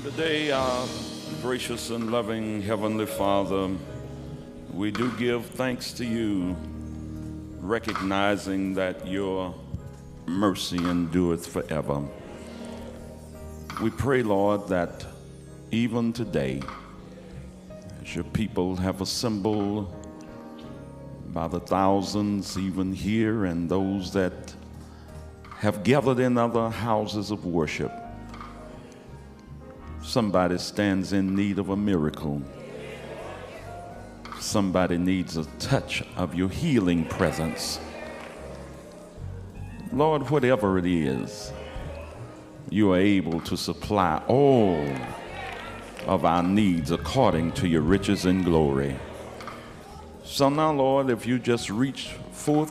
Today, our gracious and loving Heavenly Father, we do give thanks to you, recognizing that your mercy endureth forever. We pray, Lord, that even today, as your people have assembled by the thousands, even here, and those that have gathered in other houses of worship, somebody stands in need of a miracle. Somebody needs a touch of your healing presence. Lord, whatever it is, you are able to supply all of our needs according to your riches and glory. So now, Lord, if you just reach forth